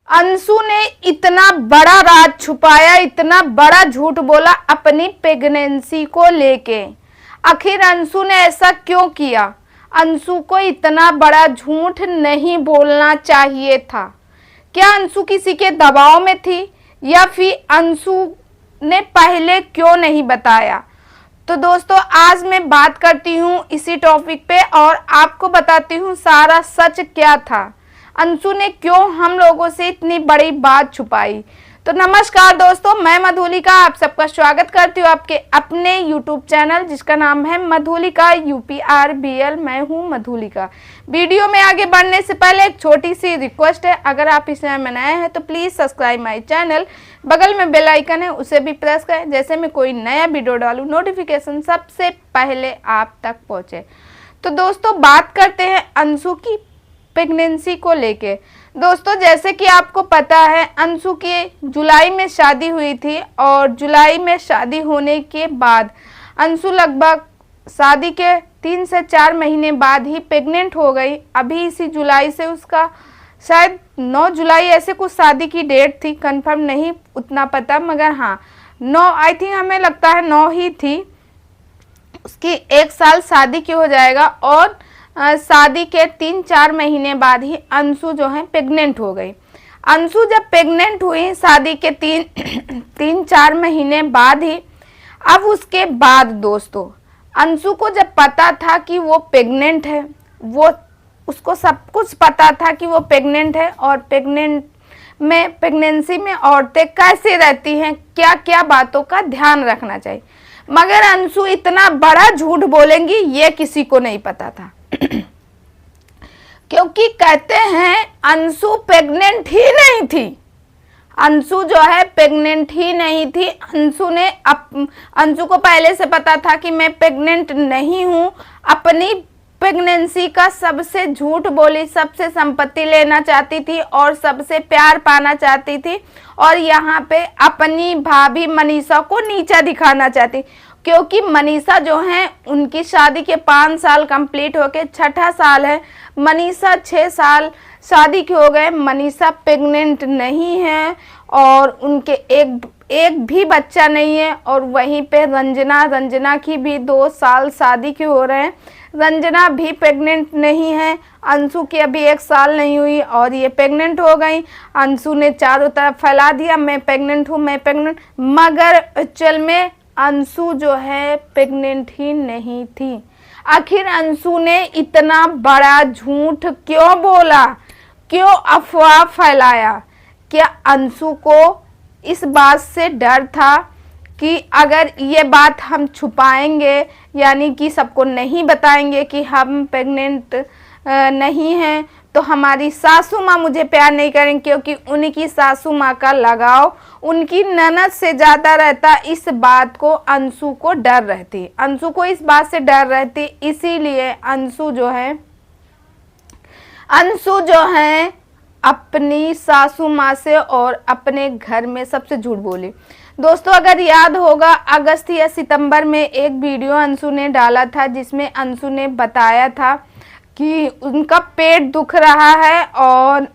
अंशु ने इतना बड़ा राज छुपाया, इतना बड़ा झूठ बोला अपनी प्रेगनेंसी को लेके। आखिर अंशु ने ऐसा क्यों किया? अंशु को इतना बड़ा झूठ नहीं बोलना चाहिए था। क्या अंशु किसी के दबाव में थी या फिर अंशु ने पहले क्यों नहीं बताया? तो दोस्तों आज मैं बात करती हूँ इसी टॉपिक पे और आपको बताती हूँ सारा सच क्या था। अंशु ने क्यों हम लोगों से इतनी बड़ी बात छुपाई। तो नमस्कार दोस्तों, मैं मधुलिका आप सबका स्वागत करती हूँ आपके अपने YouTube चैनल जिसका नाम है मधुलिका UPRBL। मैं हूँ मधुलिका। वीडियो में आगे बढ़ने से पहले एक छोटी सी रिक्वेस्ट है, अगर आप इस चैनल में नए हैं तो प्लीज़ सब्सक्राइब माई चैनल। बगल में बेल आइकन है उसे भी प्रेस करें, जैसे मैं कोई नया वीडियो डालूँ नोटिफिकेशन सबसे पहले आप तक पहुँचे। तो दोस्तों बात करते हैं अंशु की प्रेगनेंसी को लेके। दोस्तों जैसे कि आपको पता है अंशु की जुलाई में शादी हुई थी और जुलाई में शादी होने के बाद अंशु लगभग शादी के 3 से 4 महीने बाद ही प्रेग्नेंट हो गई। अभी इसी जुलाई से उसका शायद 9 जुलाई ऐसे कुछ शादी की डेट थी, कंफर्म नहीं उतना पता, मगर हाँ 9 आई थिंक, हमें लगता है 9 ही थी। उसकी 1 साल शादी की हो जाएगा और शादी के 3-4 महीने बाद ही अंशु जो है प्रेग्नेंट हो गई। अंशु जब प्रेग्नेंट हुई शादी के 3-4 महीने बाद ही, अब उसके बाद दोस्तों अंशु को जब पता था कि वो प्रेग्नेंट है, वो उसको सब कुछ पता था कि वो प्रेग्नेंट है और प्रेगनेंसी में औरतें कैसे रहती हैं, क्या क्या बातों का ध्यान रखना चाहिए, मगर अंशु इतना बड़ा झूठ बोलेंगी ये किसी को नहीं पता था। क्योंकि कहते हैं अंशु प्रेग्नेंट ही नहीं थी। अंशु जो है प्रेग्नेंट ही नहीं थी। अंशु को पहले से पता था कि मैं प्रेग्नेंट नहीं हूँ। अपनी प्रेगनेंसी का सबसे झूठ बोली, सबसे संपत्ति लेना चाहती थी और सबसे प्यार पाना चाहती थी और यहाँ पे अपनी भाभी मनीषा को नीचा दिखाना चाहती, क्योंकि मनीषा जो है उनकी शादी के 5 साल कंप्लीट होके 6ठा साल है। मनीषा 6 साल शादी के हो गए, मनीषा प्रेग्नेंट नहीं है और उनके एक भी बच्चा नहीं है। और वहीं पे रंजना की भी 2 साल शादी के हो रहे हैं, रंजना भी प्रेग्नेंट नहीं है। अंशु की अभी 1 साल नहीं हुई और ये प्रेग्नेंट हो गई। अंशु ने चारों तरफ फैला दिया मैं प्रेग्नेंट हूँ, मैं प्रेग्नेंट, मगर एक्चुअल में अंशु जो है प्रेग्नेंट ही नहीं थी। आखिर अंशु ने इतना बड़ा झूठ क्यों बोला, क्यों अफवाह फैलाया? क्या अंशु को इस बात से डर था कि अगर ये बात हम छुपाएंगे, यानी कि सबको नहीं बताएंगे कि हम प्रेग्नेंट नहीं हैं, तो हमारी सासू माँ मुझे प्यार नहीं करेंगे, क्योंकि उनकी सासू माँ का लगाव उनकी ननद से ज़्यादा रहता। इस बात को अंशु को डर रहती, अंशु को इस बात से डर रहती, इसीलिए अंशु जो है अपनी सासू माँ से और अपने घर में सबसे झूठ बोली। दोस्तों अगर याद होगा अगस्त या सितंबर में एक वीडियो अंशु ने डाला था जिसमें अंशु ने बताया था कि उनका पेट दुख रहा है और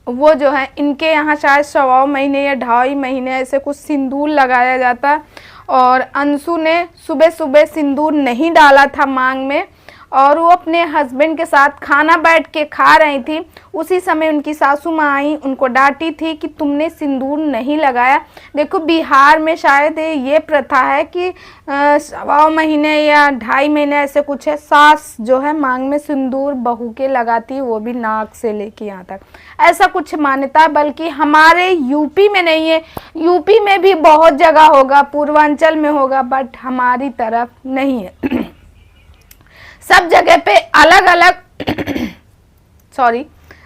वो जो है इनके यहाँ शायद 1.25 महीने या 2.5 महीने ऐसे कुछ सिंदूर लगाया जाता और अंशु ने सुबह सुबह सिंदूर नहीं डाला था मांग में और वो अपने हस्बैंड के साथ खाना बैठ के खा रही थी। उसी समय उनकी सासू माँ आई, उनको डांटी थी कि तुमने सिंदूर नहीं लगाया। देखो बिहार में शायद ये प्रथा है कि 1.25 महीने या 2.5 महीने ऐसे कुछ है, सास जो है मांग में सिंदूर बहू के लगाती है, वो भी नाक से लेके यहाँ तक, ऐसा कुछ मान्यता। बल्कि हमारे यूपी में नहीं है, यूपी में भी बहुत जगह होगा, पूर्वांचल में होगा, बट हमारी तरफ नहीं है। सब जगह पे अलग अलग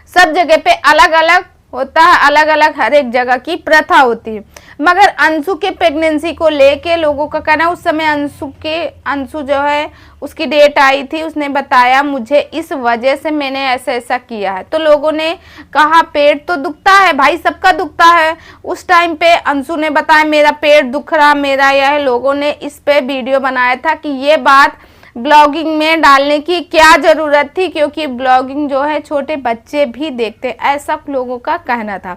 सब जगह पे अलग अलग होता है, अलग अलग हर एक जगह की प्रथा होती है। मगर अंशु के प्रेगनेंसी को लेके लोगों का कहना, उस समय अंशु जो है उसकी डेट आई थी, उसने बताया मुझे इस वजह से मैंने ऐसा किया है। तो लोगों ने कहा पेट तो दुखता है भाई, सबका दुखता है। उस टाइम पे अंशु ने बताया मेरा पेट दुख रहा, मेरा यह है। लोगों ने इस पे वीडियो बनाया था कि ये बात ब्लॉगिंग में डालने की क्या ज़रूरत थी, क्योंकि ब्लॉगिंग जो है छोटे बच्चे भी देखते, ऐसा लोगों का कहना था।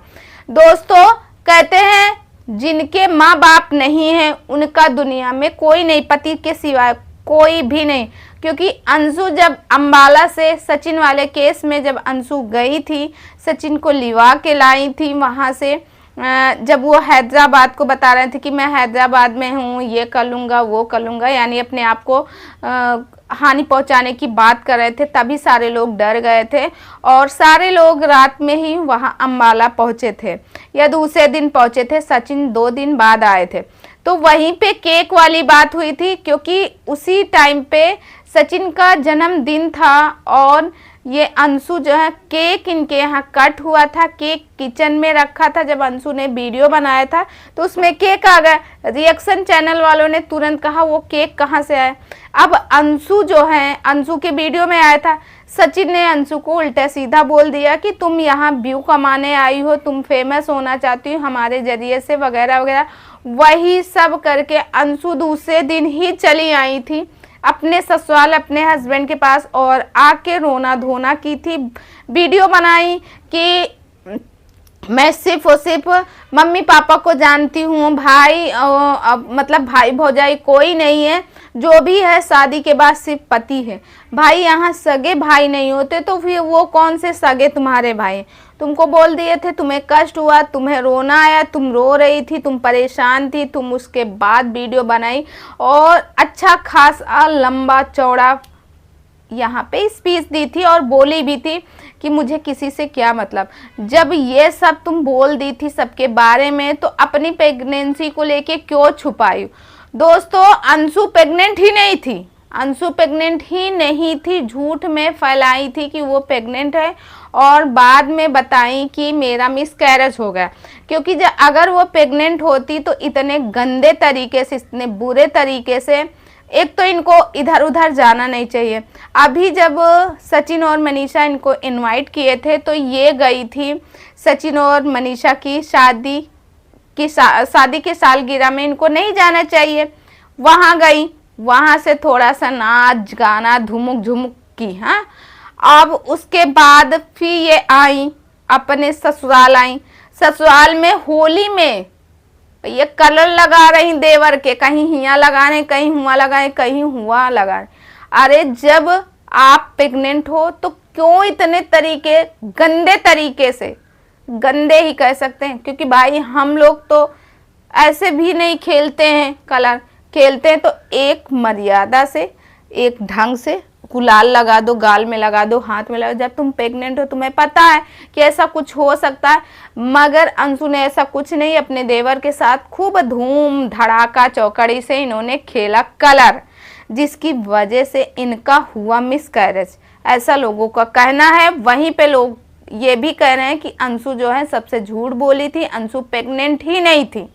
दोस्तों कहते हैं जिनके माँ बाप नहीं हैं उनका दुनिया में कोई नहीं, पति के सिवाय कोई भी नहीं। क्योंकि अंशु जब अंबाला से सचिन वाले केस में जब अंशु गई थी, सचिन को लिवा के लाई थी वहाँ से, जब वो हैदराबाद को बता रहे थे कि मैं हैदराबाद में हूँ, ये कर लूँगा वो कर लूँगा, यानी अपने आप को हानि पहुंचाने की बात कर रहे थे, तभी सारे लोग डर गए थे और सारे लोग रात में ही वहां अंबाला पहुंचे थे या दूसरे दिन पहुंचे थे। सचिन 2 दिन बाद आए थे, तो वहीं पे केक वाली बात हुई थी, क्योंकि उसी टाइम पे सचिन का जन्मदिन था और ये अंशु जो है केक इनके यहाँ कट हुआ था, केक किचन में रखा था। जब अंशु ने वीडियो बनाया था तो उसमें केक आ गया, रिएक्शन चैनल वालों ने तुरंत कहा वो केक कहाँ से आया। अब अंशु जो है, अंशु के वीडियो में आया था, सचिन ने अंशु को उल्टा सीधा बोल दिया कि तुम यहाँ व्यू कमाने आई हो, तुम फेमस होना चाहती हो हमारे जरिए से, वगैरह वगैरह। वही सब करके अंशु दूसरे दिन ही चली आई थी अपने ससुराल, अपने हस्बैंड के पास, और आके रोना धोना की थी, वीडियो बनाई कि मैं सिर्फ और सिर्फ मम्मी पापा को जानती हूँ, भाई मतलब भाई भौजाई कोई नहीं है, जो भी है शादी के बाद सिर्फ पति है। भाई यहाँ सगे भाई नहीं होते, तो फिर वो कौन से सगे तुम्हारे भाई। तुमको बोल दिए थे, तुम्हें कष्ट हुआ, तुम्हें रोना आया, तुम रो रही थी, तुम परेशान थी, तुम उसके बाद वीडियो बनाई और अच्छा खासा लंबा चौड़ा यहाँ पे स्पीच दी थी और बोली भी थी कि मुझे किसी से क्या मतलब। जब ये सब तुम बोल दी थी सबके बारे में, तो अपनी प्रेगनेंसी को लेके क्यों छुपाई। दोस्तों अंशु प्रेग्नेंट ही नहीं थी, अंशु प्रेग्नेंट ही नहीं थी, झूठ में फैलाई थी कि वो प्रेग्नेंट है और बाद में बताई कि मेरा मिसकैरेज हो गया। क्योंकि जब अगर वो प्रेग्नेंट होती तो इतने गंदे तरीके से, इतने बुरे तरीके से, एक तो इनको इधर उधर जाना नहीं चाहिए। अभी जब सचिन और मनीषा इनको इनवाइट किए थे तो ये गई थी सचिन और मनीषा की शादी के सालगिरह में, इनको नहीं जाना चाहिए, वहाँ गई, वहाँ से थोड़ा सा नाच गाना धुमुक झुमुक की। हाँ, अब उसके बाद फिर ये आई अपने ससुराल, आई ससुराल में होली में ये कलर लगा रही देवर के, कहीं हिया लगाने, कहीं हुआ लगाए, कहीं हुआ लगाए। अरे जब आप प्रेग्नेंट हो तो क्यों इतने तरीके, गंदे तरीके से, गंदे ही कह सकते हैं, क्योंकि भाई हम लोग तो ऐसे भी नहीं खेलते हैं, कलर खेलते हैं तो एक मर्यादा से, एक ढंग से, गुलाल लगा दो, गाल में लगा दो, हाथ में लगा दो। जब तुम प्रेग्नेंट हो तुम्हें पता है कि ऐसा कुछ हो सकता है, मगर अंशु ने ऐसा कुछ नहीं, अपने देवर के साथ खूब धूम धड़ाका चौकड़ी से इन्होंने खेला कलर, जिसकी वजह से इनका हुआ मिसकैरेज, ऐसा लोगों का कहना है। वहीं पे लोग ये भी कह रहे हैं कि अंशु जो है सबसे झूठ बोली थी, अंशु प्रेग्नेंट ही नहीं थी।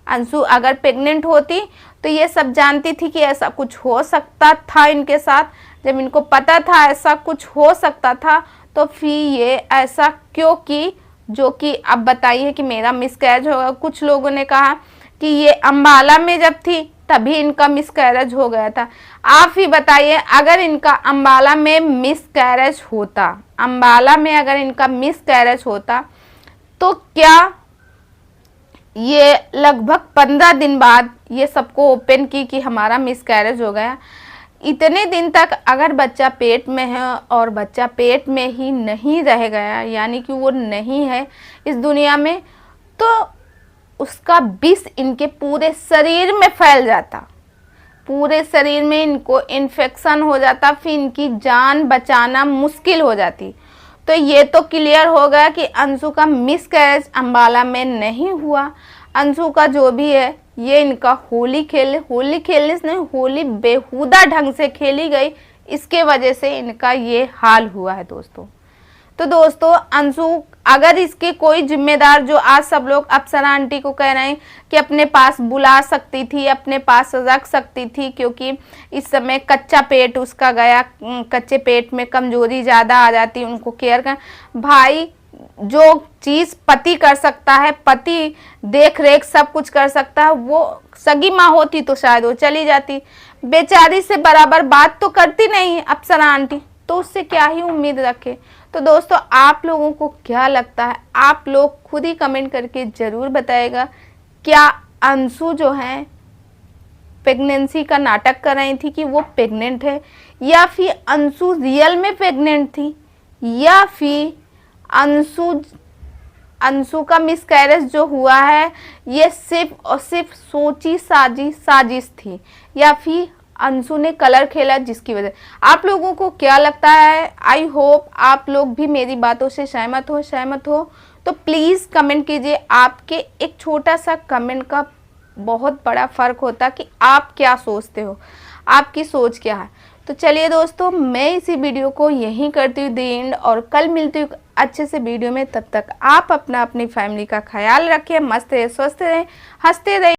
अंशु अगर प्रेग्नेंट होती तो ये सब जानती थी कि ऐसा कुछ हो सकता था इनके साथ। जब इनको पता था ऐसा कुछ हो सकता था तो फिर ये ऐसा क्यों की, जो कि अब बताइए कि मेरा मिसकैरेज होगा। कुछ लोगों ने कहा कि ये अंबाला में जब थी तभी इनका मिसकैरेज हो गया था। आप ही बताइए, अगर इनका अंबाला में मिसकैरेज होता, अंबाला में अगर इनका मिसकैरेज होता तो क्या ये लगभग 15 दिन बाद ये सबको ओपन की कि हमारा मिसकैरेज हो गया। इतने दिन तक अगर बच्चा पेट में है और बच्चा पेट में ही नहीं रह गया, यानी कि वो नहीं है इस दुनिया में, तो उसका विष इनके पूरे शरीर में फैल जाता, पूरे शरीर में इनको इन्फेक्शन हो जाता, फिर इनकी जान बचाना मुश्किल हो जाती। तो ये तो क्लियर हो गया कि अंशु का मिसकैरेज अंबाला में नहीं हुआ। अंशु का जो भी है, ये इनका होली खेलने से नहीं, होली बेहुदा ढंग से खेली गई, इसके वजह से इनका ये हाल हुआ है दोस्तों। तो दोस्तों अंशु अगर इसके कोई जिम्मेदार, जो आज सब लोग अप्सरा आंटी को कह रहे हैं कि अपने पास बुला सकती थी, अपने पास रख सकती थी, क्योंकि इस समय कच्चा पेट उसका गया, कच्चे पेट में कमजोरी ज़्यादा आ जाती, उनको केयर कर। भाई जो चीज पति कर सकता है, पति देख रेख सब कुछ कर सकता है, वो सगी माँ होती तो शायद वो चली जाती। बेचारी से बराबर बात तो करती नहीं अप्सरा आंटी, तो उससे क्या ही उम्मीद रखे। तो दोस्तों आप लोगों को क्या लगता है, आप लोग खुद ही कमेंट करके जरूर बताइएगा। क्या अंशु जो है प्रेगनेंसी का नाटक कर रही थी कि वो प्रेग्नेंट है, या फिर अंशु रियल में प्रेग्नेंट थी, या फिर अंशु का मिसकैरेज जो हुआ है ये सिर्फ और सिर्फ सोची साजिश थी, या फिर अंशु ने कलर खेला जिसकी वजह। आप लोगों को क्या लगता है? आई होप आप लोग भी मेरी बातों से सहमत हो तो प्लीज़ कमेंट कीजिए। आपके एक छोटा सा कमेंट का बहुत बड़ा फ़र्क होता कि आप क्या सोचते हो, आपकी सोच क्या है। तो चलिए दोस्तों, मैं इसी वीडियो को यहीं करती हूँ द एंड, और कल मिलती हूँ अच्छे से वीडियो में। तब तक आप अपनी फैमिली का ख्याल रखें, मस्त रहे, स्वस्थ रहें, हंसते रहें।